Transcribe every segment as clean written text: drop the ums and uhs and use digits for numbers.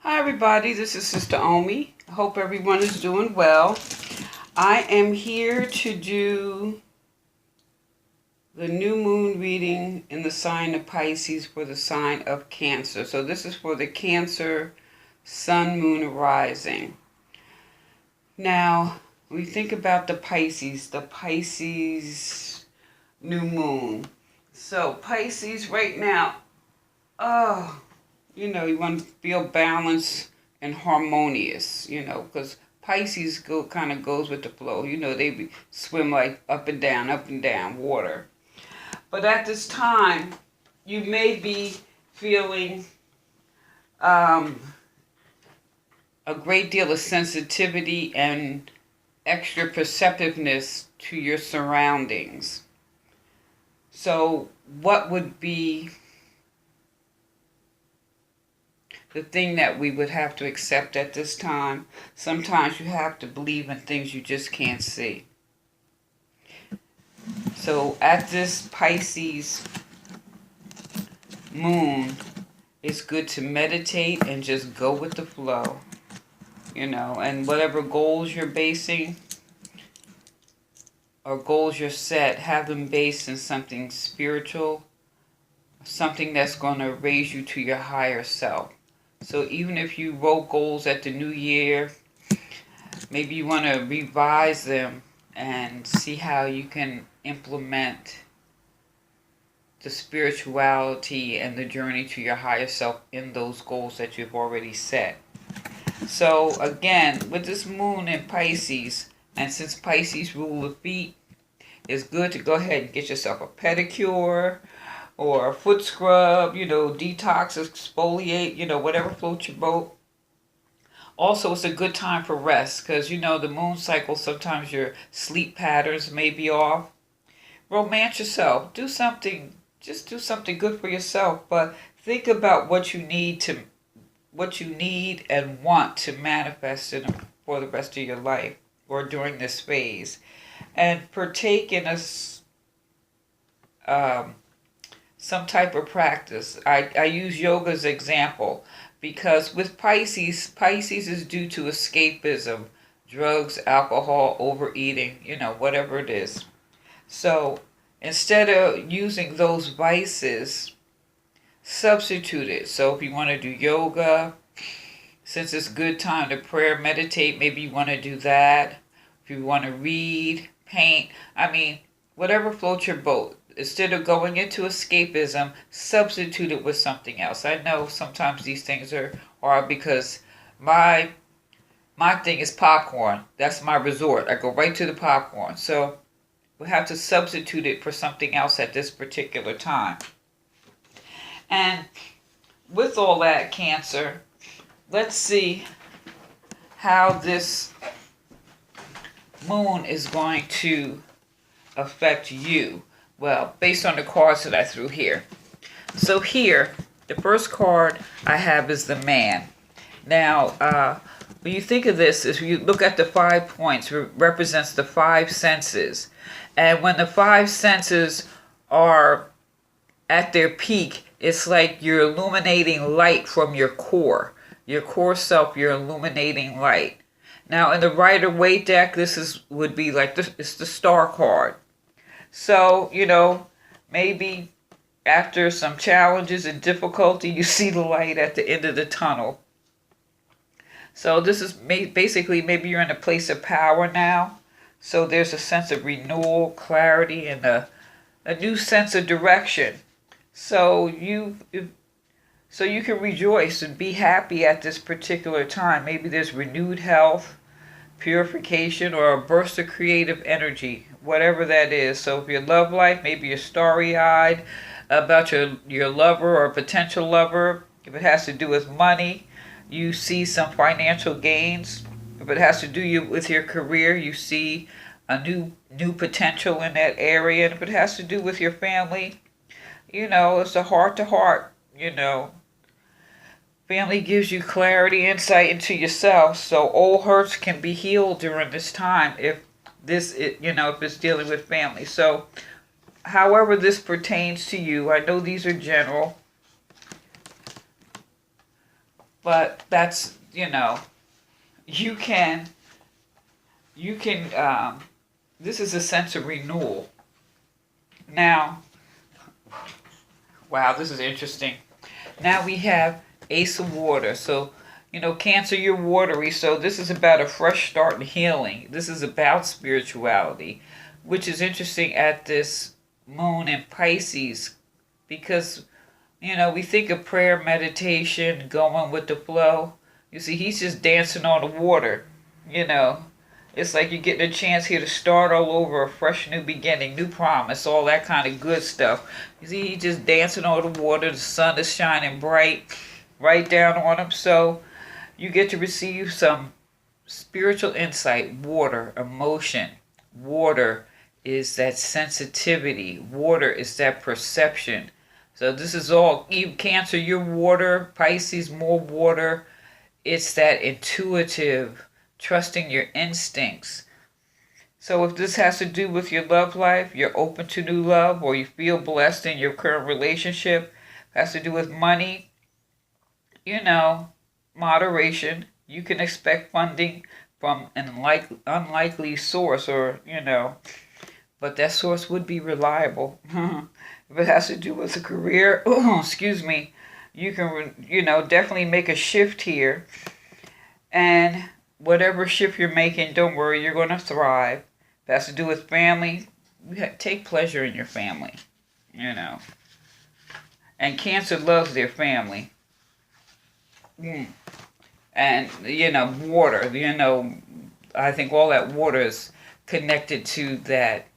Hi everybody, this is Sister Omi. I hope everyone is doing well. I am here to do the new moon reading in the sign of Pisces for the sign of Cancer. So this is for the Cancer sun, moon, rising. Now, when we think about the Pisces new moon. So Pisces right now, you want to feel balanced and harmonious, because Pisces kind of goes with the flow. They swim like up and down water. But at this time, you may be feeling a great deal of sensitivity and extra perceptiveness to your surroundings. So what would be the thing that we would have to accept at this time? Sometimes you have to believe in things you just can't see. So at this Pisces moon, it's good to meditate and just go with the flow, and whatever goals you're basing or goals you're set, have them based in something spiritual, something that's going to raise you to your higher self. So even if you wrote goals at the new year, maybe you want to revise them and see how you can implement the spirituality and the journey to your higher self in those goals that you've already set. So again, with this moon in Pisces, and since Pisces rule the feet, it's good to go ahead and get yourself a pedicure or a foot scrub, detox, exfoliate, whatever floats your boat. Also, it's a good time for rest because, the moon cycle, sometimes your sleep patterns may be off. Romance yourself. Just do something good for yourself, but think about what you need and want to manifest for the rest of your life or during this phase. And partake in some type of practice. I use yoga as an example because with Pisces is due to escapism, drugs, alcohol, overeating, whatever it is. So instead of using those vices, substitute it. So if you want to do yoga, since it's a good time to prayer, meditate, maybe you want to do that. If you want to read, paint, whatever floats your boat. Instead of going into escapism, substitute it with something else. I know sometimes these things are hard because my thing is popcorn. That's my resort. I go right to the popcorn. So we have to substitute it for something else at this particular time. And with all that, Cancer, let's see how this moon is going to affect you. Well, based on the cards that I threw here. So here, the first card I have is the Man. Now, when you think of this, if you look at the 5 points, it represents the 5 senses. And when the 5 senses are at their peak, it's like you're illuminating light from your core self, you're illuminating light. Now, in the Rider-Waite deck, would be like this. It's the Star card. So, maybe after some challenges and difficulty, you see the light at the end of the tunnel. So this is basically maybe you're in a place of power now. So there's a sense of renewal, clarity, and a new sense of direction. So you can rejoice and be happy at this particular time. Maybe there's renewed health, purification, or a burst of creative energy, whatever that is. So if your love life, maybe you're starry-eyed about your lover or potential lover. If it has to do with money, you see some financial gains. If it has to do with your career, you see a new potential in that area. And if it has to do with your family, it's a heart-to-heart, Family gives you clarity, insight into yourself. So old hurts can be healed during this time if it's dealing with family. So however this pertains to you, I know these are general. But that's, you can, this is a sense of renewal. Now, wow, this is interesting. Now we have Ace of Water. So, Cancer, you're watery. So this is about a fresh start and healing. This is about spirituality, which is interesting at this moon in Pisces because, we think of prayer, meditation, going with the flow. You see, he's just dancing on the water, It's like you're getting a chance here to start all over, a fresh new beginning, new promise, all that kind of good stuff. You see, he's just dancing on the water. The sun is shining bright right down on him. So you get to receive some spiritual insight. Water, emotion. Water is that sensitivity. Water is that perception. So this is all, Cancer, you're water. Pisces, more water. It's that intuitive, trusting your instincts. So if this has to do with your love life, you're open to new love, or you feel blessed in your current relationship, has to do with money, moderation. You can expect funding from an unlikely source, or, but that source would be reliable. If it has to do with a career, excuse me, you can, definitely make a shift here. And whatever shift you're making, don't worry, you're going to thrive. If it has to do with family, take pleasure in your family, And Cancer loves their family. And, water, I think all that water is connected to that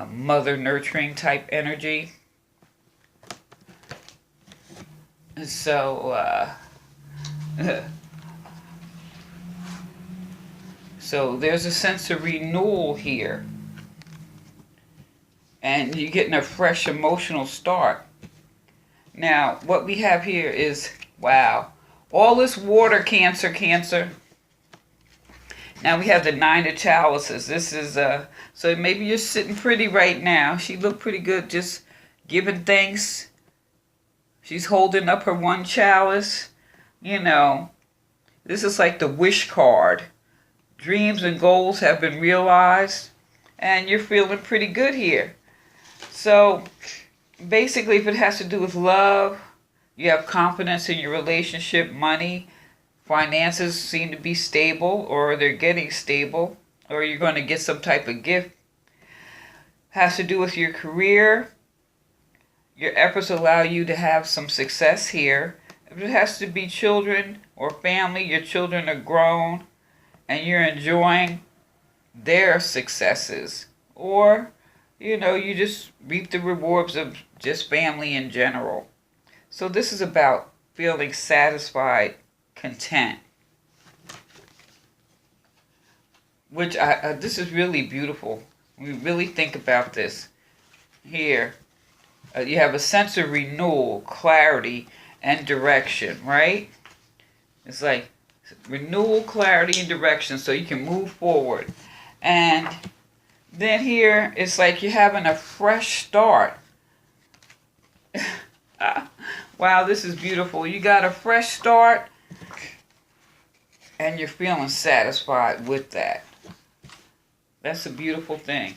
mother nurturing type energy. So, so there's a sense of renewal here. And you're getting a fresh emotional start. Now, what we have here is, wow, all this water, Cancer. Now we have the Nine of Chalices. This is, so maybe you're sitting pretty right now. She looked pretty good, just giving thanks. She's holding up her one chalice. This is like the wish card. Dreams and goals have been realized, and you're feeling pretty good here. So, basically, if it has to do with love, you have confidence in your relationship, money, finances seem to be stable, or they're getting stable, or you're going to get some type of gift. Has to do with your career. Your efforts allow you to have some success here. If it has to be children or family, your children are grown and you're enjoying their successes. Or, you just reap the rewards of just family in general. So this is about feeling satisfied, content. Which, this is really beautiful. We really think about this here. You have a sense of renewal, clarity, and direction, right? It's like renewal, clarity, and direction so you can move forward. And then here, it's like you're having a fresh start. Wow, this is beautiful. You got a fresh start, and you're feeling satisfied with that. That's a beautiful thing.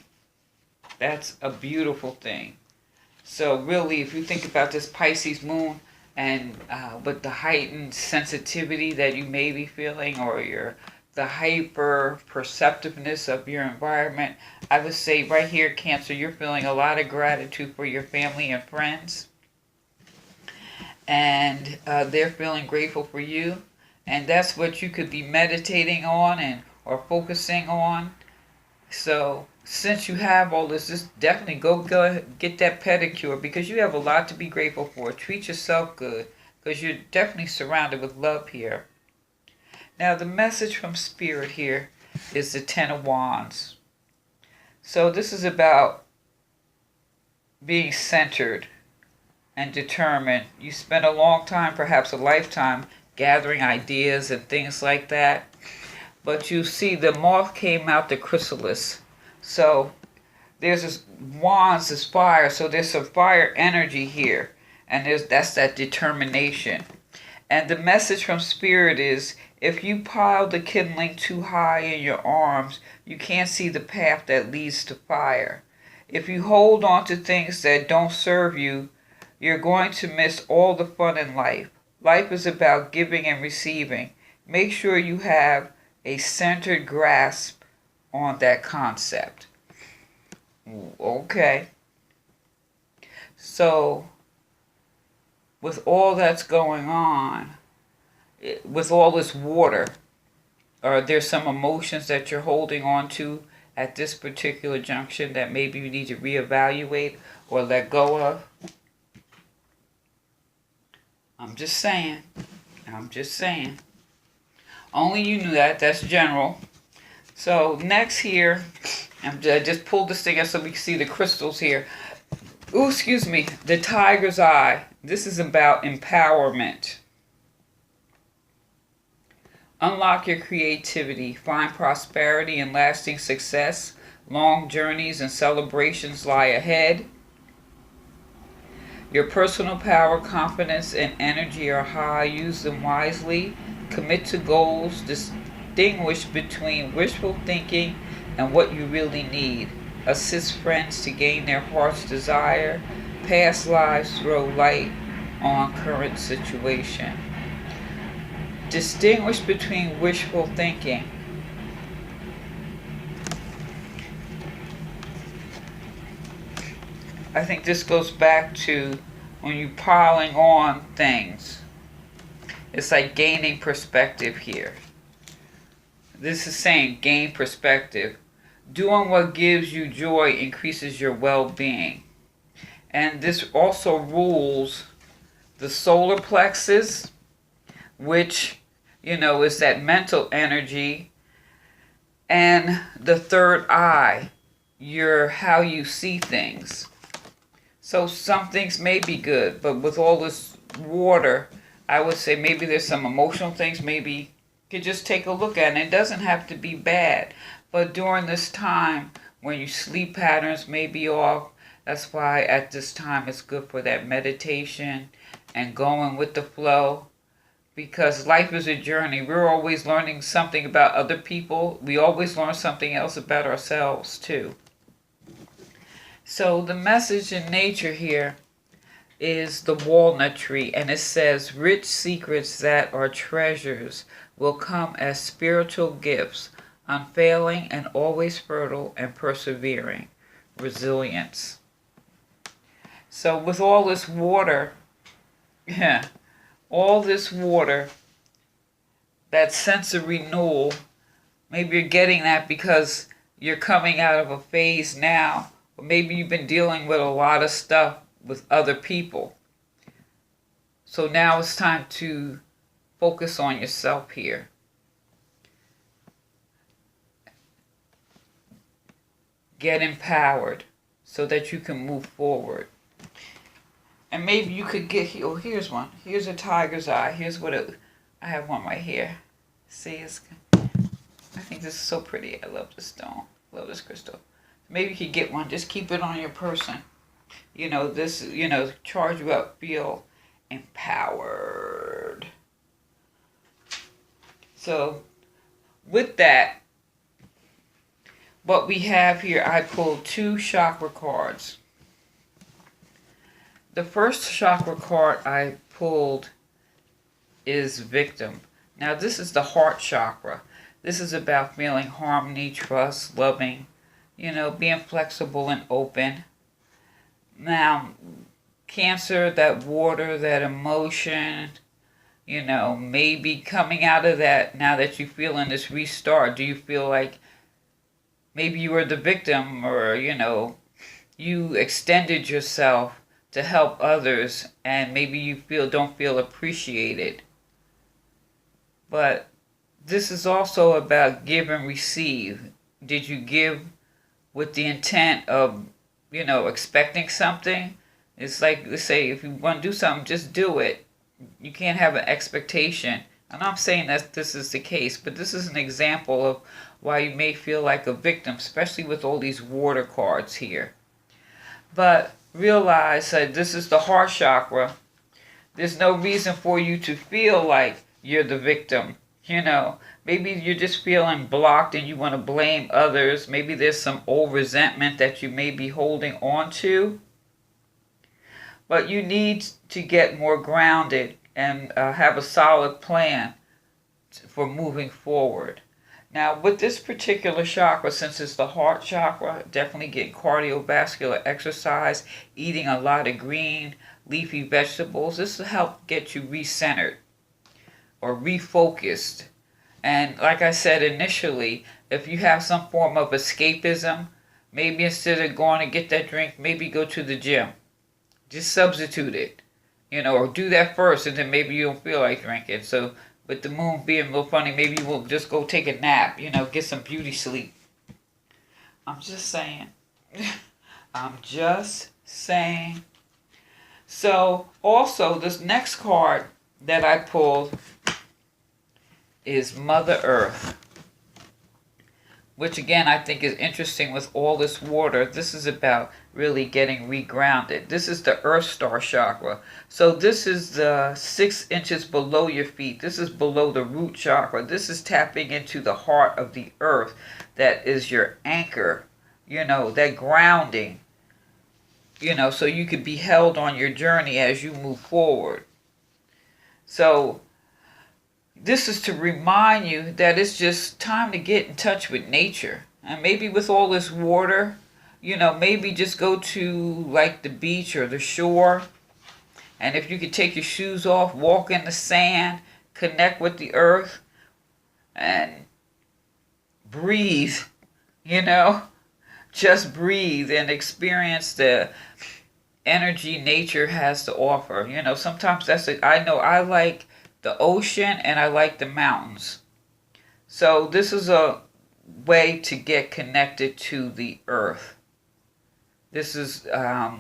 That's a beautiful thing. So really, if you think about this Pisces moon and with the heightened sensitivity that you may be feeling, or the hyper perceptiveness of your environment, I would say right here, Cancer, you're feeling a lot of gratitude for your family and friends. And they're feeling grateful for you. And that's what you could be meditating on or focusing on. So since you have all this, just definitely go get that pedicure, because you have a lot to be grateful for. Treat yourself good, because you're definitely surrounded with love here. Now the message from Spirit here is the Ten of Wands. So this is about being centered and determined. You spent a long time, perhaps a lifetime, gathering ideas and things like that. But you see, the moth came out the chrysalis. So there's this wands, this fire. So there's some fire energy here. And that's that determination. And the message from Spirit is, if you pile the kindling too high in your arms, you can't see the path that leads to fire. If you hold on to things that don't serve you, you're going to miss all the fun in life. Life is about giving and receiving. Make sure you have a centered grasp on that concept. Okay. So, with all that's going on, with all this water, are there some emotions that you're holding on to at this particular junction that maybe you need to reevaluate or let go of? I'm just saying. Only you knew that. That's general. So next here, I just pulled this thing out so we can see the crystals here. Ooh, excuse me. The tiger's eye. This is about empowerment. Unlock your creativity. Find prosperity and lasting success. Long journeys and celebrations lie ahead. Your personal power, confidence, and energy are high. Use them wisely. Commit to goals. Distinguish between wishful thinking and what you really need. Assist friends to gain their heart's desire. Past lives throw light on current situation. Distinguish between wishful thinking. I think this goes back to when you're piling on things. It's like gaining perspective here. This is saying gain perspective. Doing what gives you joy increases your well-being. And this also rules the solar plexus, which, is that mental energy, and the third eye, how you see things. So some things may be good, but with all this water, I would say maybe there's some emotional things maybe you could just take a look at. And it doesn't have to be bad. But during this time, when your sleep patterns may be off, that's why at this time it's good for that meditation and going with the flow. Because life is a journey. We're always learning something about other people. We always learn something else about ourselves too. So the message in nature here is the walnut tree, and it says, rich secrets that are treasures will come as spiritual gifts, unfailing and always fertile and persevering. Resilience. So with all this water, all this water, that sense of renewal, maybe you're getting that because you're coming out of a phase now. Or maybe you've been dealing with a lot of stuff with other people. So now it's time to focus on yourself here. Get empowered so that you can move forward. And maybe you could get, here's one. Here's a tiger's eye. Here's what I have one right here. See, I think this is so pretty. I love this stone. Love this crystal. Maybe you could get one. Just keep it on your person. This, charge you up. Feel empowered. So, with that, what we have here, I pulled 2 chakra cards. The first chakra card I pulled is victim. Now, this is the heart chakra. This is about feeling harmony, trust, loving, being flexible and open. Now, Cancer, that water, that emotion, maybe coming out of that now that you feel in this restart. Do you feel like maybe you were the victim, or, you extended yourself to help others and maybe you don't feel appreciated? But this is also about give and receive. Did you give with the intent of, expecting something? It's like, let's say, if you want to do something, just do it. You can't have an expectation. I'm not saying that this is the case, but this is an example of why you may feel like a victim, especially with all these water cards here. But realize that this is the heart chakra. There's no reason for you to feel like you're the victim. You know, maybe you're just feeling blocked and you want to blame others. Maybe there's some old resentment that you may be holding on to. But you need to get more grounded and have a solid plan for moving forward. Now, with this particular chakra, since it's the heart chakra, definitely get cardiovascular exercise, eating a lot of green, leafy vegetables. This will help get you recentered or refocused. And like I said initially, if you have some form of escapism, maybe instead of going to get that drink, maybe go to the gym. Just substitute it, or do that first, and then maybe you don't feel like drinking. So with the moon being a little funny, maybe we'll just go take a nap, get some beauty sleep. I'm just saying. I'm just saying. So also, this next card that I pulled is Mother Earth, which again I think is interesting with all this water. This is about really getting regrounded. This is the Earth Star chakra. So this is the 6 inches below your feet. This is below the root chakra. This is tapping into the heart of the earth. That is your anchor, that grounding, so you could be held on your journey as you move forward. So this is to remind you that it's just time to get in touch with nature. And maybe with all this water, maybe just go to like the beach or the shore. And if you could take your shoes off, walk in the sand, connect with the earth, and breathe, just breathe and experience the energy nature has to offer. Sometimes I know I like the ocean and I like the mountains. So this is a way to get connected to the earth. This is a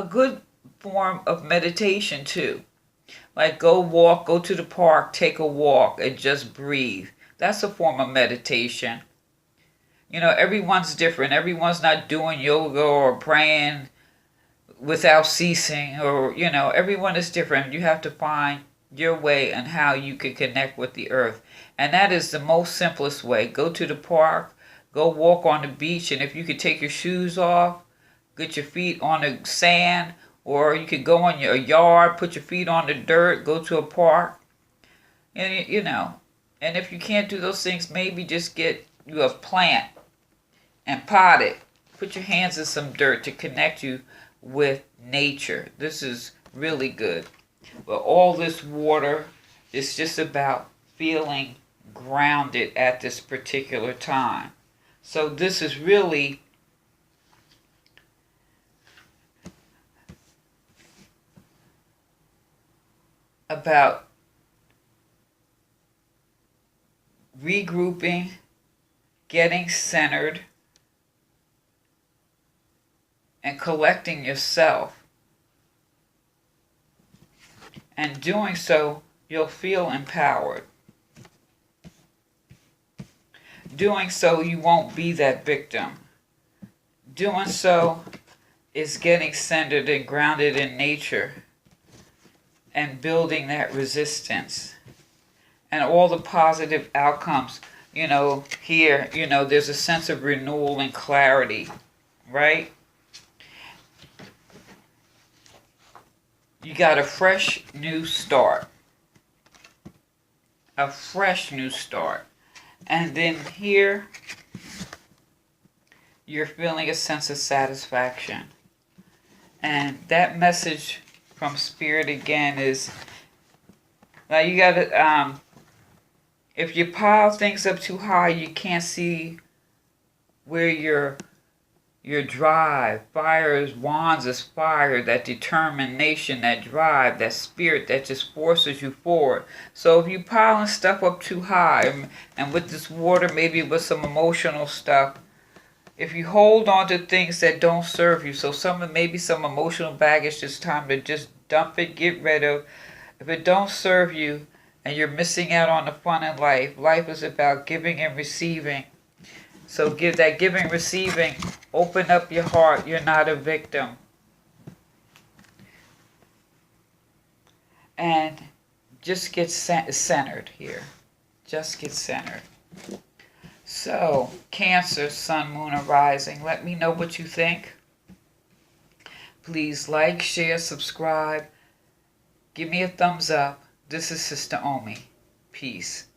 good form of meditation too. Like go to the park, take a walk and just breathe. That's a form of meditation. Everyone's different. Everyone's not doing yoga or praying without ceasing, or everyone is different. You have to find your way and how you can connect with the earth, and that is the most simplest way. Go to the park, go walk on the beach, and if you could take your shoes off, get your feet on the sand, or you could go in your yard, put your feet on the dirt, go to a park, and and if you can't do those things, maybe just get you a plant and pot it. Put your hands in some dirt to connect you with nature. This is really good. But all this water is just about feeling grounded at this particular time. So this is really about regrouping, getting centered, and collecting yourself. And doing so, you'll feel empowered. Doing so, you won't be that victim. Doing so is getting centered and grounded in nature and building that resistance and all the positive outcomes. Here, there's a sense of renewal and clarity, right? You got a fresh new start. A fresh new start. And then here, you're feeling a sense of satisfaction. And that message from Spirit again is, now you got to, if you pile things up too high, you can't see where your drive, fire is wands is fire, that determination, that drive, that spirit that just forces you forward. So if you piling stuff up too high, and with this water, maybe with some emotional stuff, if you hold on to things that don't serve you, so maybe some emotional baggage, it's time to just dump it, get rid of. If it don't serve you and you're missing out on the fun in life, life is about giving and receiving. So give that giving, receiving. Open up your heart. You're not a victim. And just get centered here. Just get centered. So, Cancer, Sun, Moon, and Rising. Let me know what you think. Please like, share, subscribe. Give me a thumbs up. This is Sister Omi. Peace.